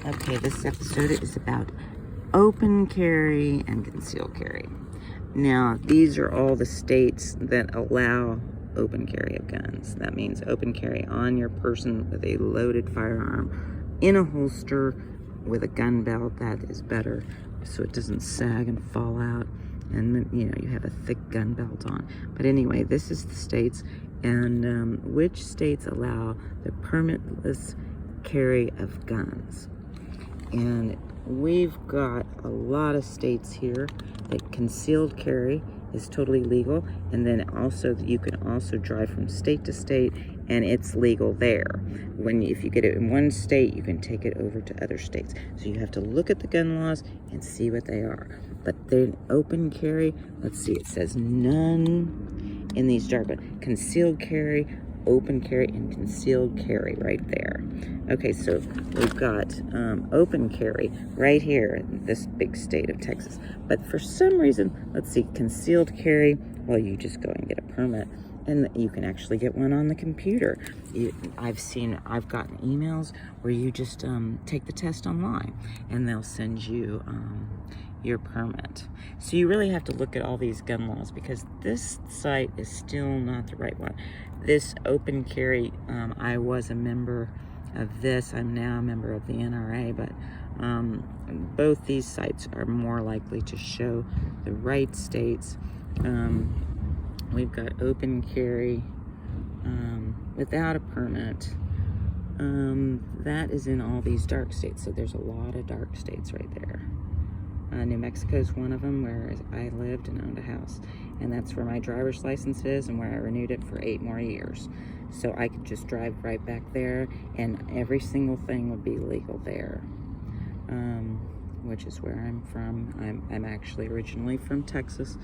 Okay, this episode is about open carry and concealed carry. Now, these are all the states that allow open carry of guns. That means open carry on your person with a loaded firearm in a holster with a gun belt. That is better so it doesn't sag and fall out, and you have a thick gun belt on. But anyway, this is the states, and which states allow the permitless carry of guns. And we've got a lot of states here that concealed carry is totally legal, and then also you can also drive from state to state, and it's legal there. If you get it in one state, you can take it over to other states. So you have to look at the gun laws and see what they are. But then open carry, let's see, it says none in these dark, but concealed carry, open carry, and concealed carry right there. Okay, so we've got open carry right here in this big state of Texas. But for some reason, let's see, concealed carry, well, you just go and get a permit, and you can actually get one on the computer. I've gotten emails where you just take the test online, and they'll send you your permit. So you really have to look at all these gun laws, because this site is still not the right one. This open carry, I was a member of this. I'm now a member of the NRA, but both these sites are more likely to show the right states. We've got open carry without a permit. That is in all these dark states, so there's a lot of dark states right there. New Mexico is one of them, where I lived and owned a house, and that's where my driver's license is, and where I renewed it for 8 more years. So I could just drive right back there, and every single thing would be legal there, which is where I'm from. I'm actually originally from Texas,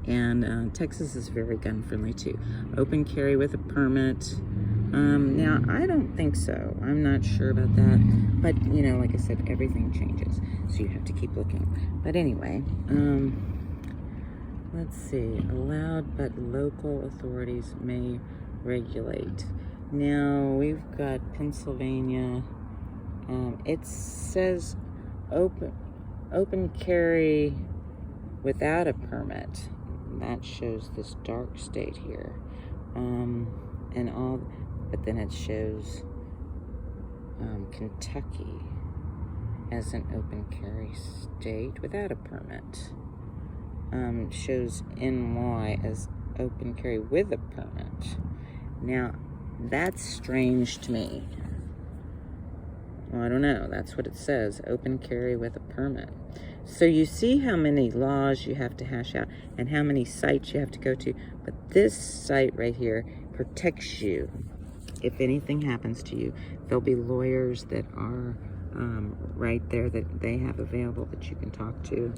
and Texas is very gun friendly too. Open carry with a permit. Now, I don't think so. I'm not sure about that. But, like I said, everything changes. So you have to keep looking. But anyway, let's see. Allowed, but local authorities may regulate. Now, we've got Pennsylvania. It says open carry without a permit. That shows this dark state here. But then it shows Kentucky as an open carry state without a permit. Shows NY as open carry with a permit. Now, that's strange to me. Well, I don't know. That's what it says, open carry with a permit. So you see how many laws you have to hash out and how many sites you have to go to. But this site right here protects you. If anything happens to you, there'll be lawyers that are right there that they have available that you can talk to.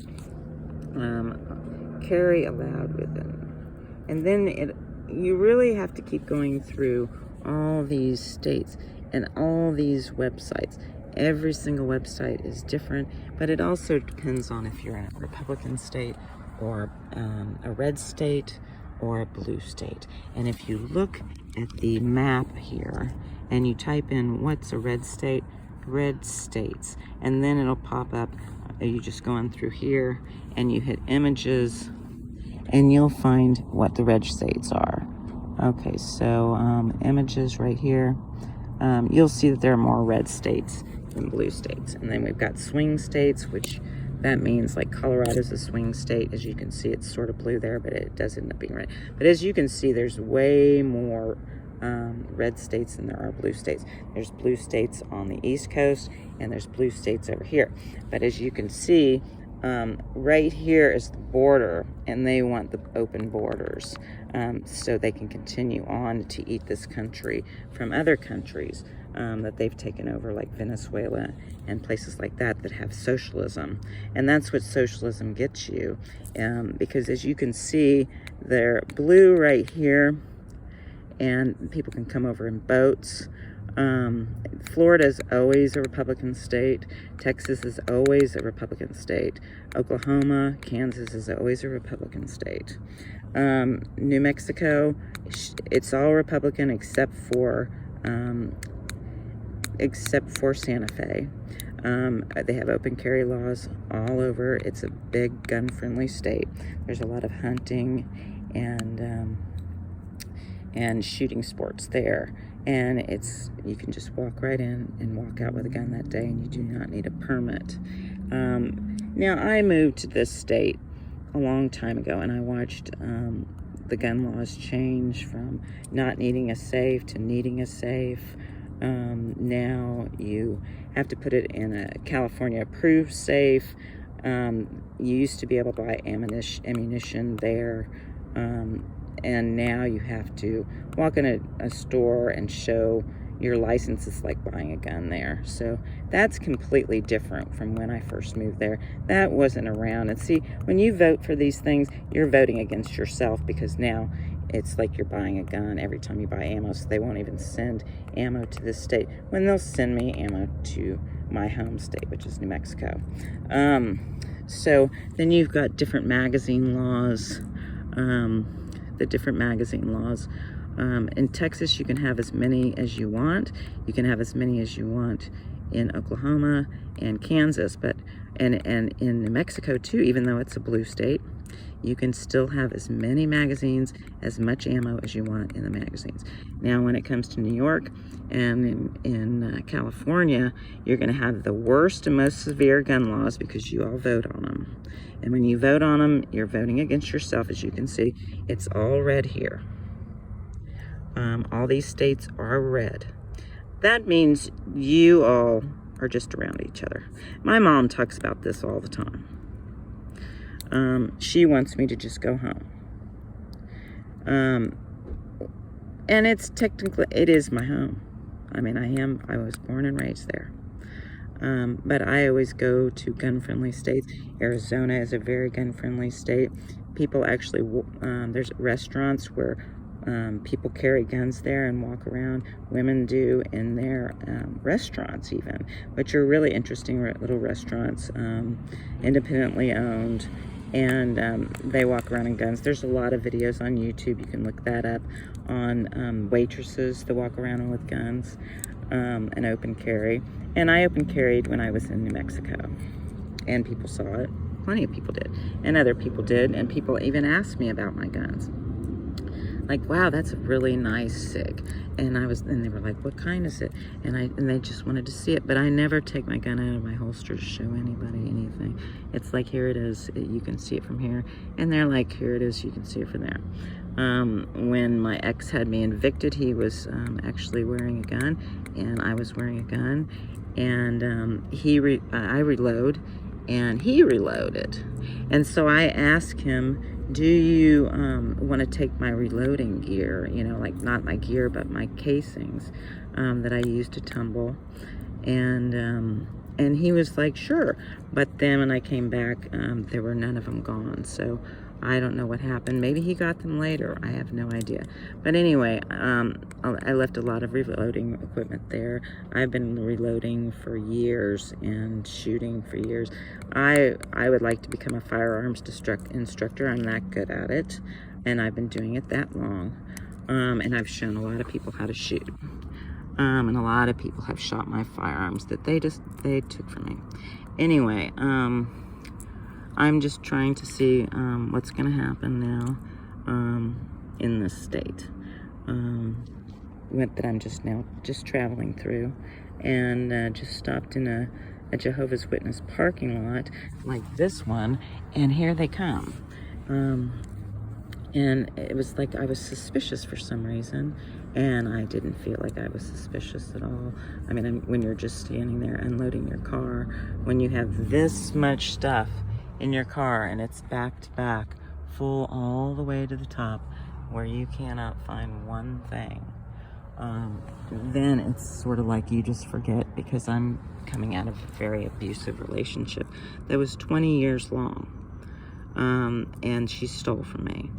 Carry allowed with them. And then you really have to keep going through all these states and all these websites. Every single website is different, but it also depends on if you're in a Republican state or a red state or a blue state. And if you look at the map here and you type in what's a red state, red states, and then it'll pop up. You just go on through here and you hit images and you'll find what the red states are. Okay, so images right here. You'll see that there are more red states than blue states. And then we've got swing states, which that means like Colorado's a swing state. As you can see, it's sort of blue there, but it does end up being red. But as you can see, there's way more red states than there are blue states. There's blue states on the East Coast, and there's blue states over here. But as you can see, right here is the border, and they want the open borders so they can continue on to eat this country from other countries that they've taken over, like Venezuela and places like that that have socialism. And that's what socialism gets you, because as you can see, they're blue right here, and people can come over in boats. Florida is always a Republican state. Texas is always a Republican state. Oklahoma, Kansas is always a Republican state. New Mexico, it's all Republican except for except for Santa Fe. They have open carry laws all over. It's a big gun-friendly state. There's a lot of hunting and shooting sports there. And you can just walk right in and walk out with a gun that day, and you do not need a permit. Now, I moved to this state a long time ago, and I watched the gun laws change from not needing a safe to needing a safe. Now you have to put it in a California approved safe. You used to be able to buy ammunition there, and now you have to walk in a store and show your license. Is like buying a gun there. So that's completely different from when I first moved there. That wasn't around. And see, when you vote for these things, you're voting against yourself, because now it's like you're buying a gun every time you buy ammo. So they won't even send ammo to this state when they'll send me ammo to my home state, which is New Mexico. So then you've got different magazine laws. The different magazine laws. In Texas, you can have as many as you want. You can have as many as you want in Oklahoma and Kansas, and in New Mexico too, even though it's a blue state, you can still have as many magazines, as much ammo as you want in the magazines. Now, when it comes to New York and in California, you're going to have the worst and most severe gun laws because you all vote on them. And when you vote on them, you're voting against yourself. As you can see, it's all red here. All these states are red. That means you all are just around each other. My mom talks about this all the time. She wants me to just go home. And it's technically, it is my home. I mean, I was born and raised there. But I always go to gun-friendly states. Arizona is a very gun-friendly state. People actually, there's restaurants where people carry guns there and walk around. Women do in their restaurants even, which are really interesting little restaurants, independently owned, and they walk around in guns. There's a lot of videos on YouTube. You can look that up on waitresses that walk around with guns and open carry. And I open carried when I was in New Mexico, and people saw it. Plenty of people did, and other people did, and people even asked me about my guns. Like, wow, that's a really nice SIG. And they were like, what kind is it? And they just wanted to see it. But I never take my gun out of my holster to show anybody anything. It's like, here it is. You can see it from here. And they're like, here it is. You can see it from there. When my ex had me evicted, he was actually wearing a gun, and I was wearing a gun. And I reload, and he reloaded. And so I asked him, do you want to take my reloading gear, like not my gear, but my casings that I use to tumble? And he was like, sure. But then when I came back, there were none of them gone. So I don't know what happened. Maybe he got them later. I have no idea. But anyway, I left a lot of reloading equipment there. I've been reloading for years and shooting for years. I would like to become a firearms instructor. I'm that good at it, and I've been doing it that long. And I've shown a lot of people how to shoot. And a lot of people have shot my firearms that they took from me. Anyway, I'm just trying to see what's going to happen now in this state that I'm just traveling through, and just stopped in a Jehovah's Witness parking lot like this one, and here they come. And it was like I was suspicious for some reason, and I didn't feel like I was suspicious at all. I mean, when you're just standing there unloading your car, when you have this much stuff in your car and it's back to back, full all the way to the top, where you cannot find one thing, then it's sort of like you just forget, because I'm coming out of a very abusive relationship that was 20 years long, and she stole from me.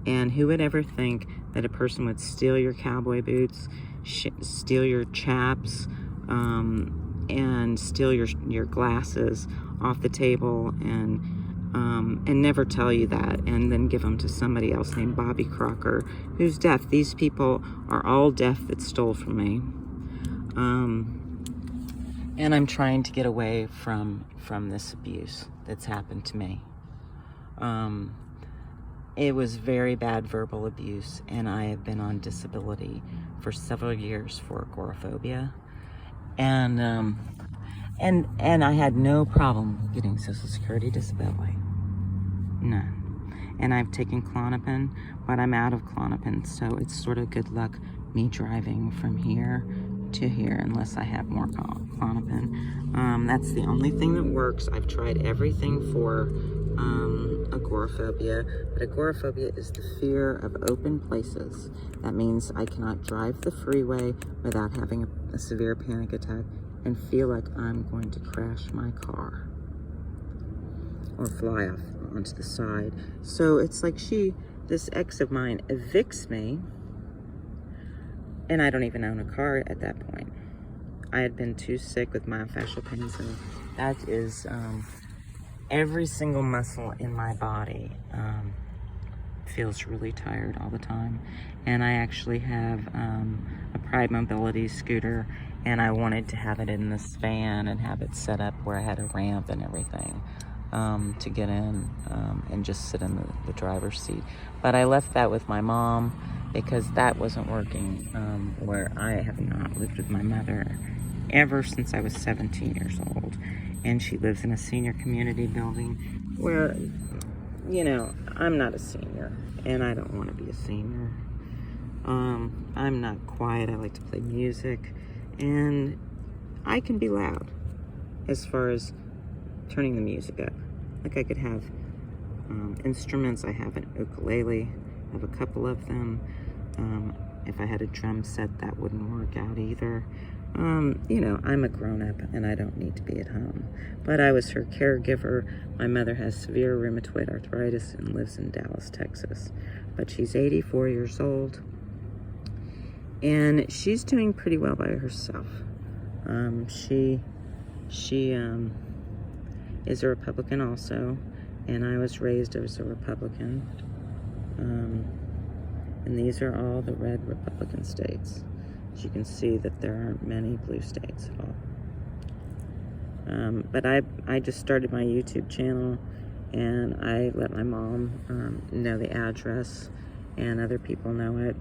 And who would ever think that a person would steal your cowboy boots, steal your chaps, and steal your glasses off the table, and never tell you that, and then give them to somebody else named Bobby Crocker, who's deaf. These people are all deaf that stole from me. And I'm trying to get away from this abuse that's happened to me. It was very bad verbal abuse, and I have been on disability for several years for agoraphobia. And I had no problem getting Social Security disability. None. And I've taken Klonopin, but I'm out of Klonopin, so it's sort of good luck me driving from here to here unless I have more Klonopin. That's the only thing that works. I've tried everything for agoraphobia, but agoraphobia is the fear of open places. That means I cannot drive the freeway without having a severe panic attack and feel like I'm going to crash my car or fly off onto the side. So it's like this ex of mine evicts me, and I don't even own a car at that point. I had been too sick with myofascial pains, and that is every single muscle in my body feels really tired all the time. And I actually have a Pride Mobility scooter, and I wanted to have it in this van and have it set up where I had a ramp and everything to get in and just sit in the driver's seat. But I left that with my mom because that wasn't working, where I have not lived with my mother ever since I was 17 years old. And she lives in a senior community building where, you know, I'm not a senior, and I don't want to be a senior. I'm not quiet. I like to play music, and I can be loud as far as turning the music up. Like I could have instruments. I have an ukulele. I have a couple of them. If I had a drum set, that wouldn't work out either. You know, I'm a grown-up and I don't need to be at home. But I was her caregiver. My mother has severe rheumatoid arthritis and lives in Dallas, Texas. But she's 84 years old. And she's doing pretty well by herself. She is a Republican also. And I was raised as a Republican. And these are all the red Republican states. As you can see that there aren't many blue states at all. But I just started my YouTube channel, and I let my mom know the address, and other people know it.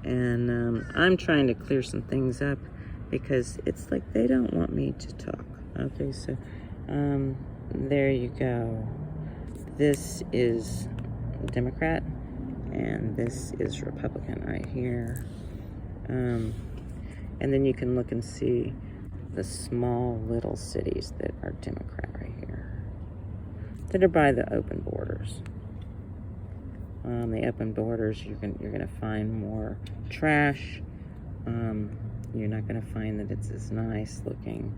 And I'm trying to clear some things up because it's like they don't want me to talk. Okay, so there you go. This is Democrat, and this is Republican right here. And then you can look and see the small little cities that are Democrat right here, that are by the open borders. The open borders, you're gonna find more trash. You're not gonna find that it's as nice looking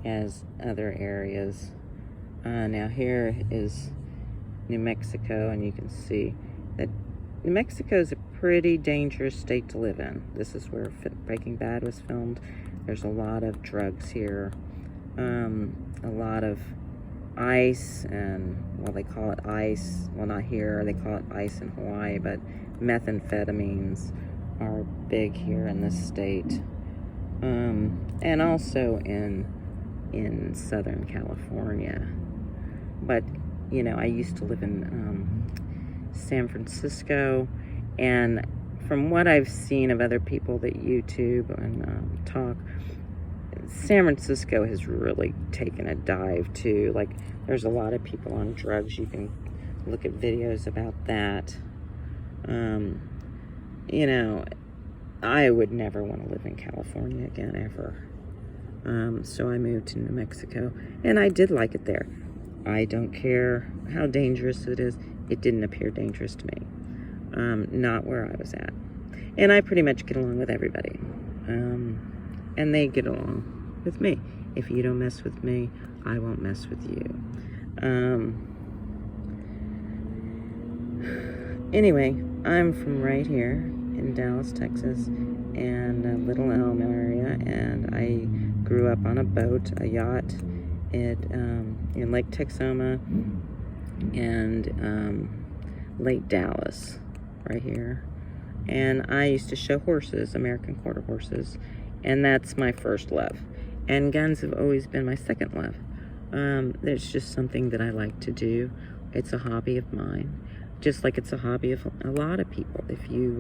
as other areas. Now here is New Mexico, and you can see that New Mexico is a pretty dangerous state to live in. This is where Breaking Bad was filmed. There's a lot of drugs here, a lot of ice, and, well, they call it ice. Well, not here. They call it ice in Hawaii, but methamphetamines are big here in this state, and also in Southern California. But, you know, I used to live in San Francisco, and from what I've seen of other people that YouTube and talk, San Francisco has really taken a dive too. Like, there's a lot of people on drugs. You can look at videos about that. You know, I would never want to live in California again, ever. So I moved to New Mexico, and I did like it there. I don't care how dangerous it is. It didn't appear dangerous to me. Not where I was at. And I pretty much get along with everybody. And they get along with me. If you don't mess with me, I won't mess with you. Anyway, I'm from right here in Dallas, Texas, and Little Elm area, and I grew up on a boat, a yacht, in Lake Texoma and Lake Dallas, right here. And I used to show horses, American quarter horses, and that's my first love. And guns have always been my second love. There's just something that I like to do. It's a hobby of mine, just like it's a hobby of a lot of people. If you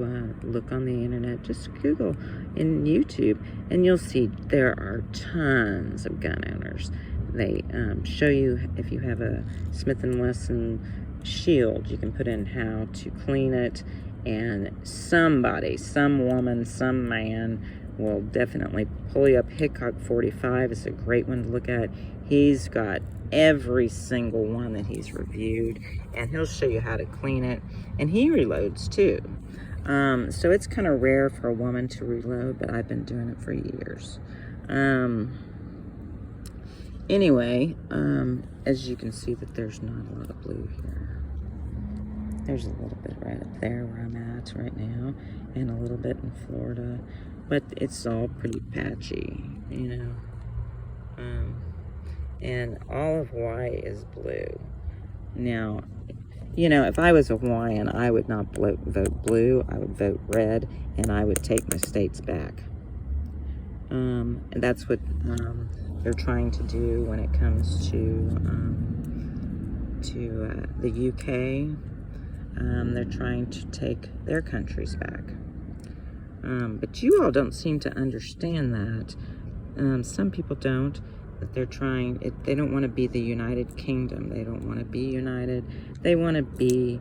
look on the internet, just Google in YouTube, and you'll see there are tons of gun owners. They show you, if you have a Smith & Wesson shield, you can put in how to clean it, and somebody, some woman, some man will definitely pull you up. Hickok 45 is a great one to look at. He's got every single one that he's reviewed, and he'll show you how to clean it, and he reloads too. So it's kind of rare for a woman to reload, but I've been doing it for years. Anyway, as you can see that there's not a lot of blue here. There's a little bit right up there where I'm at right now, and a little bit in Florida, but it's all pretty patchy, you know. And all of Hawaii is blue. Now, you know, if I was a Hawaiian, I would not vote blue. I would vote red, and I would take my states back. And that's what they're trying to do when it comes to the UK. They're trying to take their countries back. But you all don't seem to understand that. Some people don't. That they're trying, they don't want to be the United Kingdom. They don't want to be united. They want to be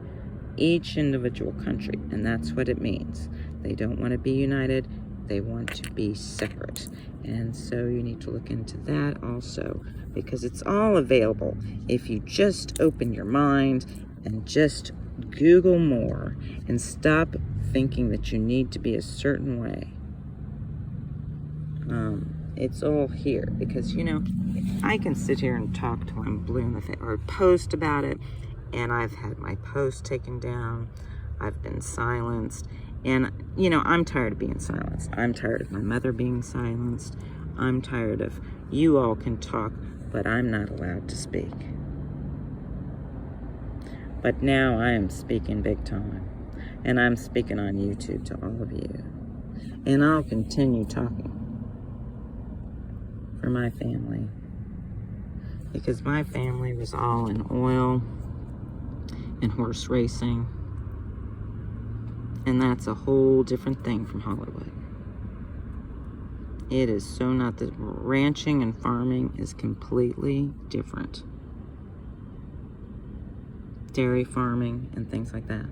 each individual country, and that's what it means. They don't want to be united. They want to be separate. And so you need to look into that also, because it's all available if you just open your mind and just Google more and stop thinking that you need to be a certain way. It's all here, because, you know, I can sit here and talk till I'm blue in the face, or post about it, and I've had my post taken down. I've been silenced, and, you know, I'm tired of being silenced. I'm tired of my mother being silenced. I'm tired of, you all can talk, but I'm not allowed to speak. But now I am speaking big time, and I'm speaking on YouTube to all of you, and I'll continue talking for my family, because my family was all in oil and horse racing, and that's a whole different thing from Hollywood. It is so not. The ranching and farming is completely different. Dairy farming and things like that.